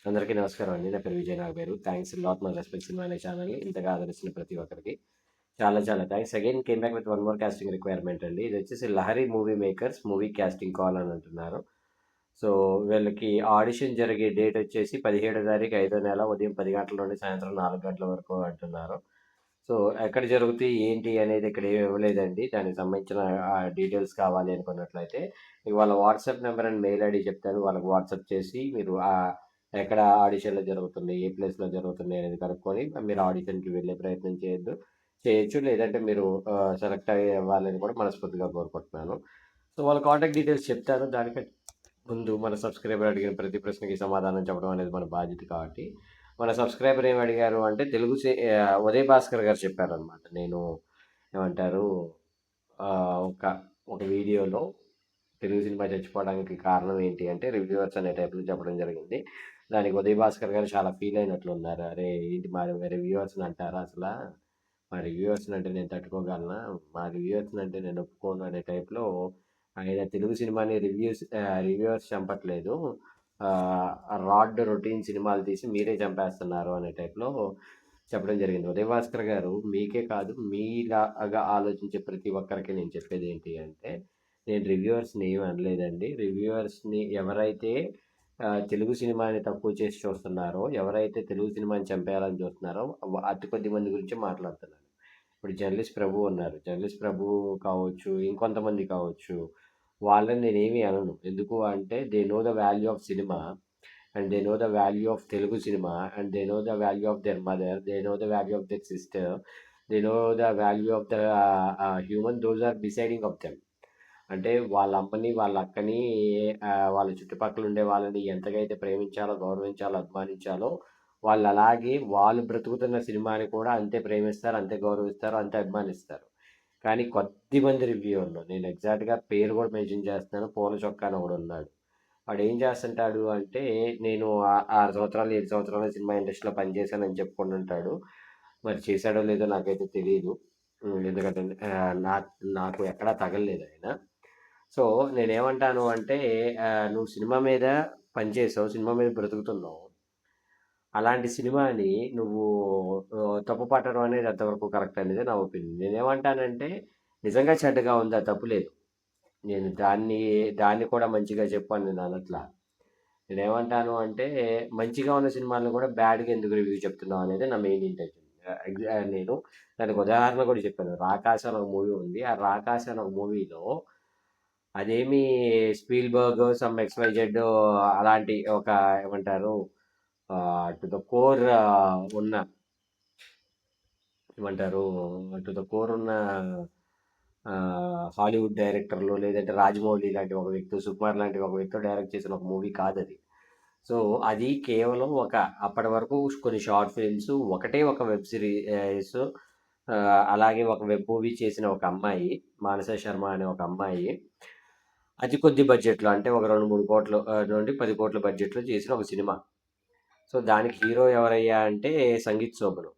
అందరికీ నమస్కారం అండి. నా పేరు విజయ్. నా పేరు. Thanks a lot my respect cinema అనే ఛానల్‌ని ఇంతగా ఆదరిస్తున్న ప్రతి ఒక్కరికి చాలా చాలా thanks. Again came back with one more casting requirement అండి. ఇదొచ్చేసి 'Lahari' movie makers movie casting call అని అంటున్నారు. సో, వీళ్ళకి ఆడిషన్ జరిగే డేట్ వచ్చేసి 17వ తారీఖు, ఐదో నెల ఉదయం 10 గంటల నుండి సాయంత్రం 4 గంటల వరకు అంటున్నారు. సో, ఎక్కడ జరుగుతాయి, ఏంటి అనేది ఇక్కడ ఏమి ఇవ్వలేదండి. దానికి సంబంధించిన డీటెయిల్స్ కావాలి అనుకున్నట్లయితే, మీకు వాళ్ళ WhatsApp number and mail ID చెప్తాను. వాళ్ళకి వాట్సాప్ చేసి మీరు ఎక్కడ ఆడిషన్‌లు జరుగుతున్నాయి, ఏ ప్లేస్‌లో జరుగుతున్నాయి అనేది కనుక్కొని మీరు ఆడిషన్‌కి వెళ్ళే ప్రయత్నం చేయొచ్చు. లేదంటే మీరు సెలెక్ట్ అవ్వాలని కూడా మనస్ఫూర్తిగా కోరుకుంటున్నాను. సో, వాళ్ళ కాంటాక్ట్ డీటెయిల్స్ చెప్తాను. దానికంటే ముందు మన సబ్స్క్రైబర్ అడిగిన ప్రతి ప్రశ్నకి సమాధానం చెప్పడం అనేది మన బాధ్యత కాబట్టి, మన సబ్స్క్రైబర్ ఏమి అడిగారు అంటే ఉదయ్ భాస్కర్ గారు చెప్పారనమాట. నేను ఏమంటారు ఒక ఒక వీడియోలో తెలుగు సినిమా చచ్చిపోవడానికి కారణం ఏంటి అంటే రివ్యూవర్స్ అనే టైప్‌లో చెప్పడం జరిగింది. దానికి ఉదయ్ భాస్కర్ గారు చాలా ఫీల్ అయినట్లున్నారు. "అరే! ఏంటి మా రివ్యూవర్స్‌ని అంటారా అసలా? మా రివ్యూవర్స్‌ని అంటే నేను తట్టుకోగలనా? మా రివ్యూవర్స్‌ని అంటే నేను ఒప్పుకోను" అనే టైప్‌లో ఆయన తెలుగు సినిమాని రివ్యూవర్స్ చంపట్లేదు. రొటీన్ సినిమాలు తీసి మీరే చంపేస్తున్నారు అనే టైప్‌లో చెప్పడం జరిగింది. ఉదయ్ భాస్కర్ గారు మీకే కాదు, మీలాగా ఆలోచించే ప్రతి ఒక్కరికి నేను చెప్పేదేంటి అంటే, నేను రివ్యూవర్స్‌ని ఏమి అనలేదండి. రివ్యూవర్స్‌ని ఎవరైతే తెలుగు సినిమాని తక్కువ చేసి చూస్తున్నారో, ఎవరైతే తెలుగు సినిమాని చంపేయాలని చూస్తున్నారో, అతి కొద్ది మంది గురించే మాట్లాడుతున్నాను. ఇప్పుడు 'జర్నలిస్ట్ ప్రభు' ఉన్నారు. 'జర్నలిస్ట్ ప్రభు' కావచ్చు, ఇంకొంతమంది కావచ్చు. వాళ్ళని నేనేమి అనను. ఎందుకు అంటే they know the value of cinema and they know the value of Telugu cinema and they know the value of their mother. They know the value of their sister. They know the value of the human those are deciding of them. అంటే వాళ్ళ అమ్మని, వాళ్ళ అక్కని, వాళ్ళ చుట్టుపక్కల ఉండే వాళ్ళని ఎంతగా అయితే ప్రేమించాలో, గౌరవించాలో, అభిమానించాలో, వాళ్ళు అలాగే వాళ్ళు బ్రతుకుతున్న సినిమాని కూడా అంతే ప్రేమిస్తారు, అంతే గౌరవిస్తారు, అంతే అభిమానిస్తారు. కానీ కొద్దిమంది రివ్యూవర్లు, నేను ఎగ్జాక్ట్‌గా పేరు కూడా మెన్షన్ చేస్తున్నాను. పూల చొక్కా అని ఒకడున్నాడు. వాడేం చేస్తుంటాడు అంటే, నేను 6 సంవత్సరాలు, 7 సంవత్సరాలు సినిమా ఇండస్ట్రీలో పనిచేశానని చెప్పుకుంటుంటాడు. మరి చేశాడో లేదో నాకైతే తెలీదు. ఎందుకంటే నాకు ఎక్కడా తగలలేదాయన. సో, నేనేమంటాను అంటే నువ్వు సినిమా మీద పనిచేసావు. సినిమా మీద బ్రతుకుతున్నావు. అలాంటి సినిమాని నువ్వు తప్పు పట్టడం అనేది ఎంతవరకు కరెక్ట్ అనేది నా ఒపీనియన్. నేనేమంటానంటే నిజంగా చెడ్డగా ఉందా? తప్పు లేదు. నేను దాన్ని కూడా మంచిగా చెప్పు అని నేను అనట్లా. నేనేమంటాను అంటే మంచిగా ఉన్న సినిమాలను కూడా బ్యాడ్‌గా ఎందుకు రివ్యూ చెప్తున్నావు అనేది నా మెయిన్ ఇంటెన్షన్. నేను దానికి ఉదాహరణ కూడా చెప్పాను. 'రాకాసి' అని ఒక మూవీ ఉంది. ఆ 'రాకాసి' అనే ఒక మూవీలో అదేమి స్పీల్‌బర్గ్, సమ్ ఎక్స్‌వైజెడ్ అలాంటి ఒక ఏమంటారు టు ద కోర్ ఉన్న ఏమంటారు టు ద కోర్ ఉన్న హాలీవుడ్ డైరెక్టర్లు లేదంటే రాజమౌళి లాంటి ఒక వ్యక్తి, సుకుమార్ లాంటి ఒక వ్యక్తి డైరెక్ట్ చేసిన ఒక మూవీ కాదది. సో, అది కేవలం అప్పటి వరకు కొన్ని షార్ట్ ఫిల్మ్స్, ఒకటే ఒక వెబ్ సిరీస్, అలాగే ఒక వెబ్ మూవీ చేసిన ఒక అమ్మాయి, మానస శర్మ అనే ఒక అమ్మాయి, అతి కొద్ది బడ్జెట్‌లో అంటే ఒక 2, 3 కోట్ల నుండి 10 కోట్ల బడ్జెట్‌లో చేసిన ఒక సినిమా. సో, దానికి హీరో ఎవరయ్యా అంటే సంగీత్ శోభన్.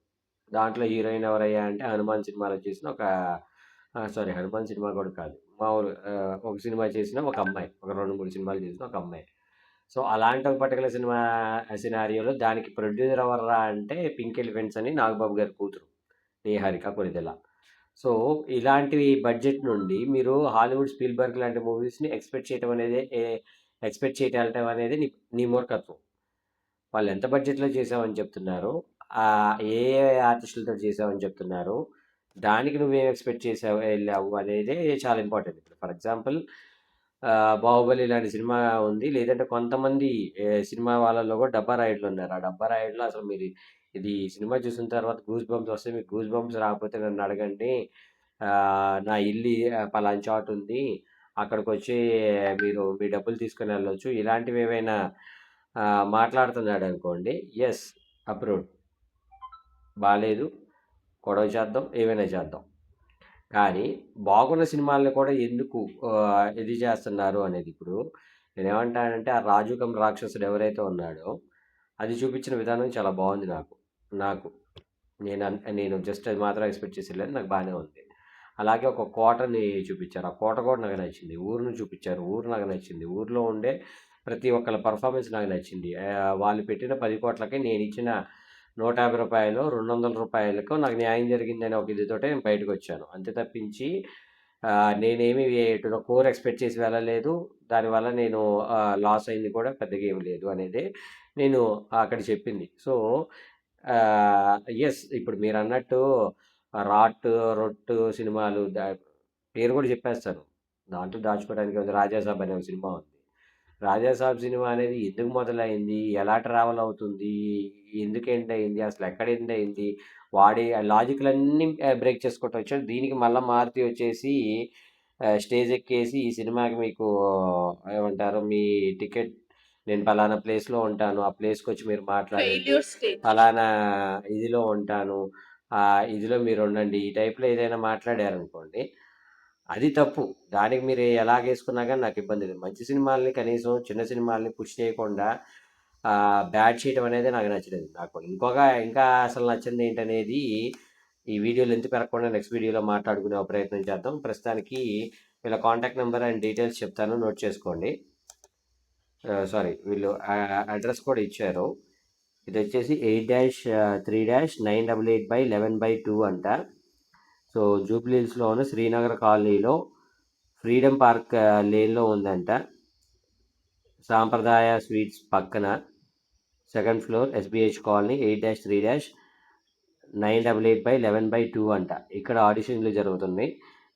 దాంట్లో హీరోయిన్ ఎవరయ్యా అంటే 'హనుమాన్' సినిమాలో చేసిన సారీ 'హనుమాన్' సినిమా కూడా కాదు. మామూలు ఒక సినిమా చేసిన ఒక అమ్మాయి. ఒక 2, 3 సినిమాలు చేసిన ఒక అమ్మాయి. సో, అలాంటి ఒక పర్టిక్యులర్ సినారియోలో దానికి ప్రొడ్యూసర్ ఎవర్రా అంటే 'పింక్ ఎలిఫెంట్స్' అని నాగబాబు గారి కూతురు 'నిహారిక కొణిదెల'. సో, ఇలాంటి బడ్జెట్ నుండి మీరు హాలీవుడ్ 'స్పీల్బర్గ్' లాంటి మూవీస్‌ని ఎక్స్‌పెక్ట్ చేయటం అనేది నీ మూర్ఖత్వం. వాళ్ళు ఎంత బడ్జెట్‌లో చేసామని చెప్తున్నారు. ఏ ఆర్టిస్టులతో చేసామని చెప్తున్నారు. దానికి నువ్వేం ఎక్స్‌పెక్ట్ ఎళ్ళావు అనేదే చాలా ఇంపార్టెంట్. ఇప్పుడు ఫర్ ఎగ్జాంపుల్ 'బాహుబలి' లాంటి సినిమా ఉంది. లేదంటే కొంతమంది సినిమా వాళ్ళలో కూడా డబ్బా రాయుడులున్నారు. ఆ డబ్బా రాయుడులో అసలు మీరు ఇది సినిమా చూసిన తర్వాత గూస్ బంప్స్ వస్తాయి. మీకు గూస్ బంప్స్ రాకపోతే నన్నడగండి. నా ఇల్లు పలానా చోటుంది. అక్కడికొచ్చి మీరు మీ డబ్బులు తీసుకొని ఎళ్ళొచ్చు. ఇలాంటివేవైనా మాట్లాడుతున్నాడనుకోండి. యెస్. అప్రూవ్డ్. బాలేదు. గొడవ చేద్దాం. ఏమైనా చేద్దాం. కానీ బాగున్న సినిమాల్ని కూడా ఎందుకు ఇది చేస్తున్నారు అనేది ఇప్పుడు నేనేమంటానంటే ఆ 'రాజు కమ్ రాక్షసుడు' ఎవరైతే ఉన్నాడో అది చూపించిన విధానం చాలా బాగుంది నాకు. నాకు. నేను జస్ట్ అది మాత్రం ఎక్స్‌పెక్ట్ చేసి ఎళ్ళాను. నాకు బానే ఉంది. అలాగే ఒక కోటని చూపిచ్చారు. ఆ కోట కూడా నాకు నచ్చింది. ఊరుని చూపిచ్చారు. ఊరు నాకు నచ్చింది. ఊర్లో ఉండే ప్రతి ఒక్కళ్ళ పర్ఫార్మెన్స్ నాకు నచ్చింది. వాళ్ళు పెట్టిన 10,00,00,000కి నేనిచ్చిన రూ. 150, రూ. 200కు నాకు న్యాయం జరిగిందనే ఒక ఇదితోటే నేను బయటకొచ్చాను. అంతే తప్పించి నేనేమి కోర్ ఎక్స్‌పెక్ట్ చేసి వెళ్ళలేదు. దానివల్ల నేను లాస్ అయింది కూడా పెద్దగా ఏమి లేదు అనేదే నేను అక్కడ చెప్పింది. సో, యెస్, ఇప్పుడు మీరన్నట్టు 'రొట్టు' సినిమాలు పేరు కూడా చెప్పేస్తాను. దాంట్లో దాచుకోవడానికి ఉంది. 'రాజాసాబ్' అనే ఒక సినిమా ఉంది. 'రాజాసాబ్' సినిమా అనేది ఎందుకు మొదలైంది? ఎలా ట్రావెల్ అవుతుంది? ఎందుకు ఎండ్ అయింది? అసలు ఎక్కడ ఎండ్ అయింది? వాడి లాజిక్‌లన్నీ బ్రేక్ చేసుకుంటూ వచ్చాడు. దీనికి మళ్ళా మారుతి వచ్చేసి స్టేజ్ ఎక్కేసి ఈ సినిమాకి మీకు ఏమంటారు? మీ టికెట్ నేను పలానా ప్లేస్‌లో ఉంటాను. ఆ ప్లేస్‌కొచ్చి మీరు మాట్లాడండి. Failure stage. పలానా ఇదిలో ఉంటాను. ఇదిలో మీరుండండి. ఈ టైప్‌లో ఏదైనా మాట్లాడారనుకోండి, అది తప్పు. దానికి మీరు ఎలాగేసుకున్నా గాని నాకు ఇబ్బంది లేదు. మంచి సినిమాల్ని కనీసం చిన్న సినిమాల్ని పుష్ చేయకుండా బ్యాడ్ చేయడం అనేది నాకు నచ్చలేదు. నాకు ఇంకా అసలు నచ్చిందేంటనేది ఈ వీడియో లెంత్ పెరగకుండా నెక్స్ట్ వీడియోలో మాట్లాడుకునే ప్రయత్నం చేద్దాం. ప్రస్తుతానికి వీళ్ళ కాంటాక్ట్ నెంబర్ అండ్ డీటెయిల్స్ చెప్తాను, నోట్ చేసుకోండి. సారీ, వీళ్ళు అడ్రస్ కూడా ఇచ్చారు. ఇది వచ్చేసి 8-3-988/11/2 అంట. సో, జూబ్లీ హిల్స్‌లో ఉన్న శ్రీనగర్ కాలనీలో ఫ్రీడమ్ పార్క్ లేన్‌లో ఉందంట. సాంప్రదాయ స్వీట్స్ పక్కన సెకండ్ ఫ్లోర్ ఎస్బిహెచ్ కాలనీ 8-3-988/11/2 అంట. ఇక్కడ ఆడిషన్లు జరుగుతున్నాయి.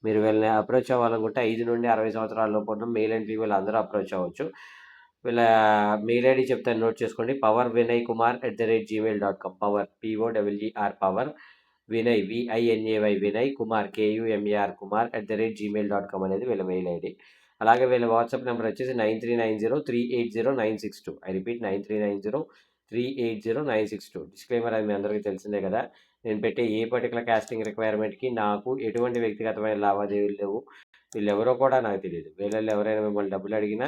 మీరు వీళ్ళని అప్రోచ్ అవ్వాలనుకుంటే 5 నుండి 60 సంవత్సరాల లోపు ఉన్న మేల్ అండ్ ఫీమేల్ అందరూ అప్రోచ్ అవ్వచ్చు. వీళ్ళ మెయిల్ ఐడి చెప్తాను, నోట్ చేసుకోండి. powervinaykumar@gmail.com. Power POWER power Vinay VINAY Vinay Kumar KUMAR అనేది వీళ్ళ మెయిల్ ఐడి. అలాగే వీళ్ళ వాట్సాప్ నెంబర్ వచ్చేసి 9390380962. I repeat 9390380962. డిస్క్లైమర్ అది మీ అందరికీ తెలిసిందే కదా. నేను పెట్టే ఏ పర్టికులర్ కాస్టింగ్ రిక్వైర్మెంట్‌కి నాకు ఎటువంటి వ్యక్తిగతమైన లావాదేవీలు లేవు. వీళ్ళెవరో కూడా నాకు తెలీదు. వీళ్ళల్లో ఎవరైనా మిమ్మల్ని డబ్బులు అడిగినా,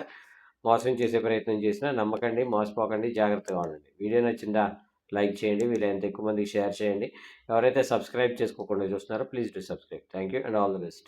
మోసం చేసే ప్రయత్నం చేసినా నమ్మకండి, మోసపోకండి, జాగ్రత్తగా ఉండండి. వీడియో నచ్చిందా? లైక్ చేయండి. వీలైనంత ఎక్కువ మందికి షేర్ చేయండి. ఎవరైతే సబ్స్క్రైబ్ చేసుకోకుండా చూస్తున్నారో please do subscribe. Thank you and all the best.